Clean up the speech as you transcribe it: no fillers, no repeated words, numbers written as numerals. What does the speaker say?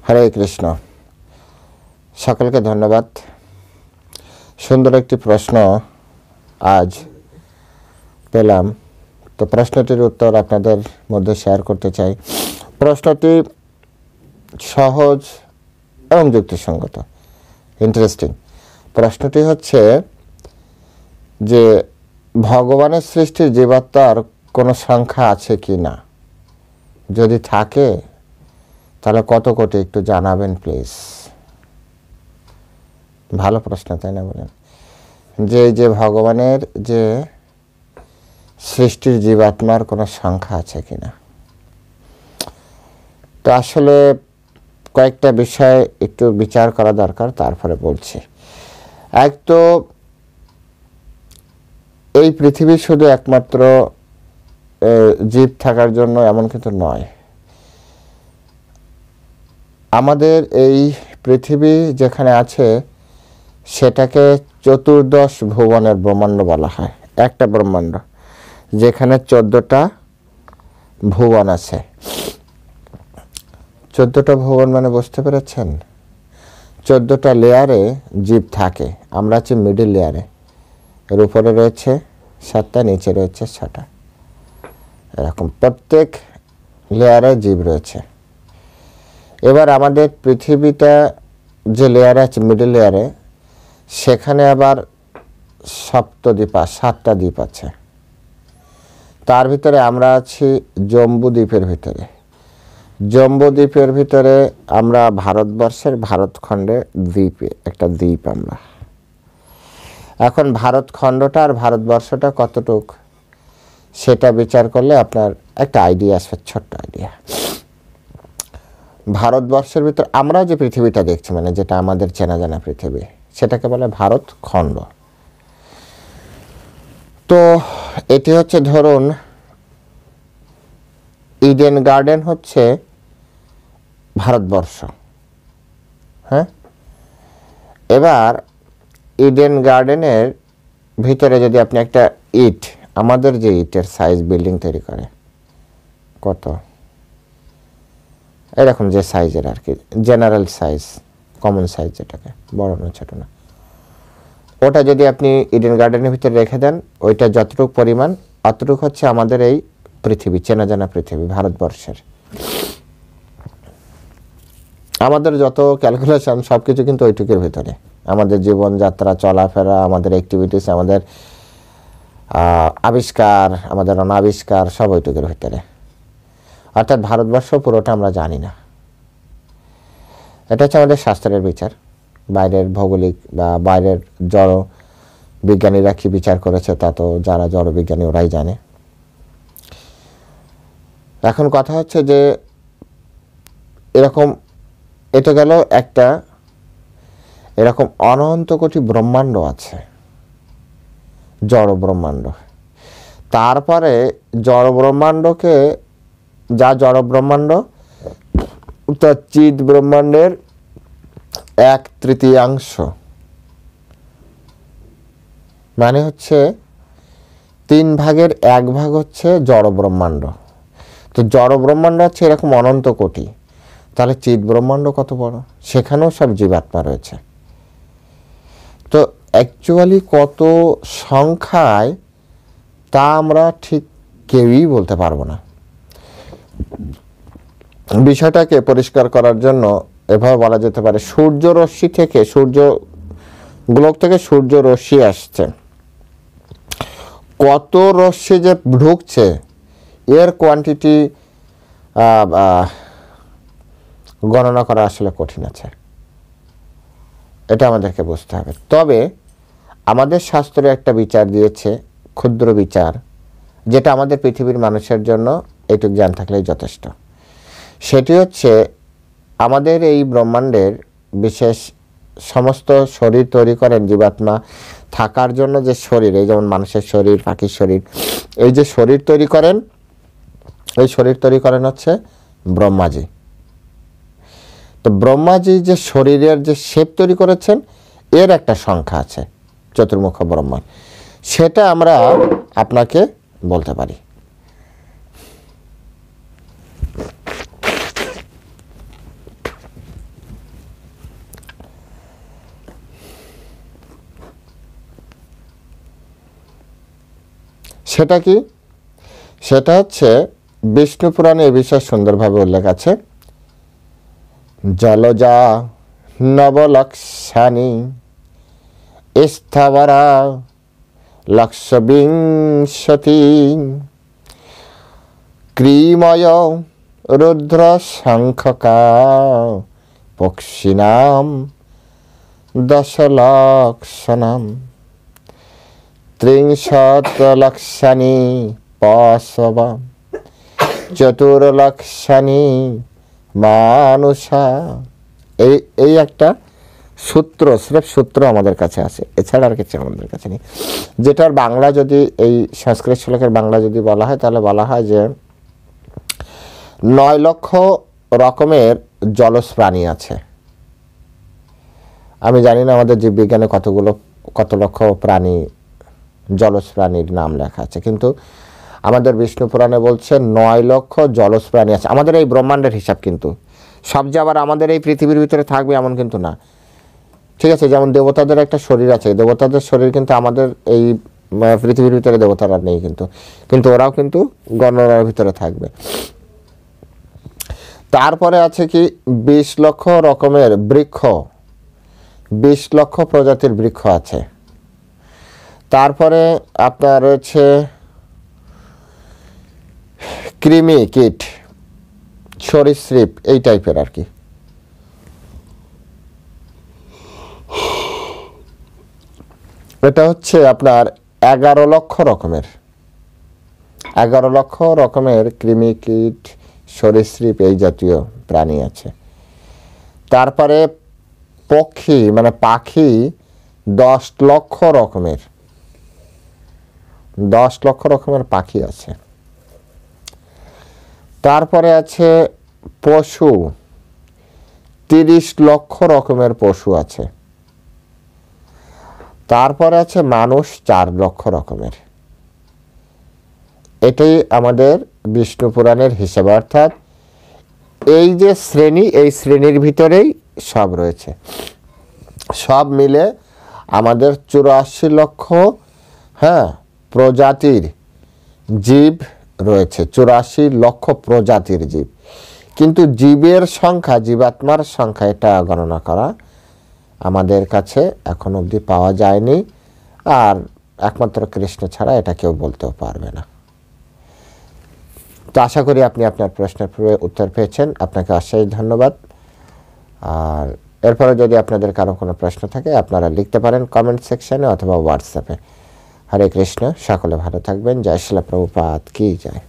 হরে কৃষ্ণ। সকলকে ধন্যবাদ। সুন্দর একটি প্রশ্ন আজ পেলাম, তো প্রশ্নটির উত্তর আপনাদের মধ্যে শেয়ার করতে চাই। প্রশ্নটি সহজ এবং যুক্তিসঙ্গত, ইন্টারেস্টিং। প্রশ্নটি হচ্ছে যে ভগবানের সৃষ্টির জীবাত্মার কোনো সংখ্যা আছে কি না, যদি থাকে তাহলে কত কোটি একটু জানাবেন প্লিজ। ভালো প্রশ্ন, তাই না বলেন? যে ভগবানের যে সৃষ্টির জীবাত্মার কোনো সংখ্যা আছে কিনা। তো আসলে কয়েকটা বিষয় একটু বিচার করা দরকার, তারপরে বলছি। এক তো এই পৃথিবী শুধু একমাত্র জীব থাকার জন্য এমন কিন্তু নয়। আমাদের এই পৃথিবী যেখানে আছে সেটাকে চতুর্দশ ভুবনের ব্রহ্মাণ্ড বলা হয়। একটা ব্রহ্মাণ্ড যেখানে 14টা ভুবন আছে। 14টা ভুবন মানে বুঝতে পেরেছেন? 14টা লেয়ারে জীব থাকে। আমরা আছি মিডিল লেয়ারে। এর উপরে রয়েছে 7টা, নিচে রয়েছে 6টা। এরকম প্রত্যেক লেয়ারে জীব রয়েছে। এবার আমাদের পৃথিবীটা যে লেয়ারে আছে, মিডল লেয়ারে, সেখানে আবার সপ্তদ্বীপ, 7টা দ্বীপ আছে। তার ভিতরে আমরা আছি জম্বু দ্বীপের ভিতরে। জম্বু দ্বীপের ভিতরে আমরা ভারতবর্ষের ভারতখণ্ডে দ্বীপে একটা দ্বীপ আমরা। এখন ভারতখণ্ডটা আর ভারতবর্ষটা কতটুক সেটা বিচার করলে আপনার একটা আইডিয়া আসবে, ছোট্ট আইডিয়া। ভারতবর্ষের ভিতর আমরা যে পৃথিবীটা দেখছি, মানে যেটা আমাদের চেনা জানা পৃথিবী, সেটাকে বলে ভারতখণ্ড। তো এটি হচ্ছে, ধরুন ইডেন গার্ডেন হচ্ছে ভারতবর্ষ। হ্যাঁ, এবার ইডেন গার্ডেনের ভিতরে যদি আপনি একটা ইট, আমাদের যে ইটের সাইজ বিল্ডিং তৈরি করে কত, এরকম যে সাইজের আর কি, জেনারেল সাইজ, কমন সাইজ, যেটাকে বড় না ছোট না, ওটা যদি আপনি ইডেন গার্ডেনের ভিতরে রেখে দেন, ওইটা যতটুকু পরিমাণ অতটুকু হচ্ছে আমাদের এই পৃথিবী, চেনা জানা পৃথিবী ভারতবর্ষের। আমাদের যত ক্যালকুলেশন সব কিছু কিন্তু ওইটুকুর ভিতরে। আমাদের জীবনযাত্রা, চলাফেরা, আমাদের অ্যাক্টিভিটিস, আমাদের আবিষ্কার, আমাদের অনাবিষ্কার সব ওইটুকুর ভিতরে। অর্থাৎ ভারতবর্ষ পুরোটা আমরা জানি না। এটা হচ্ছে আমাদের শাস্ত্রের বিচার। বাইরের ভৌগোলিক বা বাইরের জড় বিজ্ঞানীরা কি বিচার করেছে তা তো যারা জড় বিজ্ঞানী ওরাই জানে। এখন কথা হচ্ছে যে এরকম, এটা গেল একটা, এরকম অনন্ত কোটি ব্রহ্মাণ্ড আছে, জড় ব্রহ্মাণ্ড। তারপরে জড় ব্রহ্মাণ্ডকে, যা জড় ব্রহ্মাণ্ড, তা চিৎ ব্রহ্মাণ্ডের 1/3, মানে হচ্ছে 3 ভাগের 1 ভাগ হচ্ছে জড় ব্রহ্মাণ্ড। তো জড় ব্রহ্মাণ্ড হচ্ছে এরকম অনন্ত কোটি। তাহলে চিৎ ব্রহ্মাণ্ড কত বড়, সেখানেও সব জীবাত্মা রয়েছে। তো অ্যাকচুয়ালি কত সংখ্যায় তা আমরা ঠিক কেউই বলতে পারবো না। বিষয়টাকে পরিষ্কার করার জন্য এভাবে বলা যেতে পারে, সূর্য রশ্মি থেকে, সূর্য গোলক থেকে সূর্য রশ্মি আসছে, কত রশ্মি যে ঢুকছে এর কোয়ান্টিটি গণনা করা আসলে কঠিন আছে। এটা আমাদেরকে বুঝতে হবে। তবে আমাদের শাস্ত্রে একটা বিচার দিয়েছে, ক্ষুদ্র বিচার, যেটা আমাদের পৃথিবীর মানুষের জন্য এইটুকু জ্ঞান থাকলেই যথেষ্ট। সেটি হচ্ছে আমাদের এই ব্রহ্মাণ্ডের বিশেষ সমস্ত শরীর তৈরি করেন জীবাত্মা থাকার জন্য, যে শরীর, এই যেমন মানুষের শরীর, পাখির শরীর, এই যে শরীর তৈরি করেন, এই শরীর তৈরি করেন হচ্ছে ব্রহ্মাজি। তো ব্রহ্মাজি যে শরীরের যে শেপ তৈরি করেছেন, এর একটা সংখ্যা আছে, চতুর্মুখ ব্রহ্মা, সেটা আমরা আপনাকে বলতে পারি। সেটা কি? সেটা হচ্ছে বিষ্ণু পুরাণে এ বিষয়ে সুন্দরভাবে উল্লেখ আছে। জলজা নবলক্ষানি স্থাবরা লক্ষবিংশতি ক্রিময় রুদ্র শঙ্খকা পক্ষিণাম দশলক্ষণাম ত্রিংশত লক্ষানি পশব চতুর্লক্ষানি মানুষা। এই একটা সূত্র, স্রেফ সূত্র আমাদের কাছে আছে, এছাড়া আর কিছু আমাদের কাছে নেই। যেটার বাংলা যদি এই সংস্কৃত শ্লোকের বাংলা যদি বলা হয় তাহলে বলা হয় যে 9 লক্ষ রকমের জলজ প্রাণী আছে। আমি জানি না আমাদের জীববিজ্ঞানে কত লক্ষ প্রাণী, জলজ প্রাণীর নাম লেখা আছে, কিন্তু আমাদের বিষ্ণু পুরাণে বলছে 9 লক্ষ জলজ প্রাণী আছে। আমাদের এই ব্রহ্মাণ্ডের হিসাব, কিন্তু সব যে আবার আমাদের এই পৃথিবীর ভিতরে থাকবে এমন কিন্তু না, ঠিক আছে? যেমন দেবতাদের একটা শরীর আছে, দেবতাদের শরীর কিন্তু আমাদের এই পৃথিবীর ভিতরে দেবতারা নেই, কিন্তু ওরাও কিন্তু গণনার ভিতরে থাকবে। তারপরে আছে কি 20 লক্ষ রকমের বৃক্ষ, 20 লক্ষ প্রজাতির বৃক্ষ আছে। তারপরে আপনার রয়েছে কৃমি কীট, সরীসৃপ, এই টাইপের আর কি। এটা হচ্ছে আপনার 11 লক্ষ রকমের কৃমি কীট, সরীসৃপ, এই জাতীয় প্রাণী আছে। তারপরে পক্ষী মানে পাখি 10 লক্ষ রকমের পাখি আছে। তারপরে আছে পশু, 30 লক্ষ রকমের পশু আছে। তারপরে আছে মানুষ 4 লক্ষ রকমের। এটাই আমাদের বিষ্ণু পুরাণের হিসাব, অর্থাৎ এই যে শ্রেণী, এই শ্রেণীর ভিতরেই সব রয়েছে। সব মিলে আমাদের 84 লক্ষ প্রজাতির জীব রয়েছে, 84 লক্ষ প্রজাতির জীব। কিন্তু জীবের সংখ্যা, জীবাত্মার সংখ্যা, এটা গণনা করা আমাদের কাছে এখন অবধি পাওয়া যায়নি, আর একমাত্র কৃষ্ণ ছাড়া এটা কেউ বলতেও পারবে না। তো আশা করি আপনি আপনার প্রশ্নের উত্তর পেয়েছেন, আপনাকে অশেষ ধন্যবাদ। আর এরপরে যদি আপনাদের কারো কোনো প্রশ্ন থাকে আপনারা লিখতে পারেন কমেন্ট সেকশনে অথবা হোয়াটসঅ্যাপে। হরে কৃষ্ণ, সকলে ভালো থাকবেন। জয় শ্রীল প্রভুপাদ কি জয়।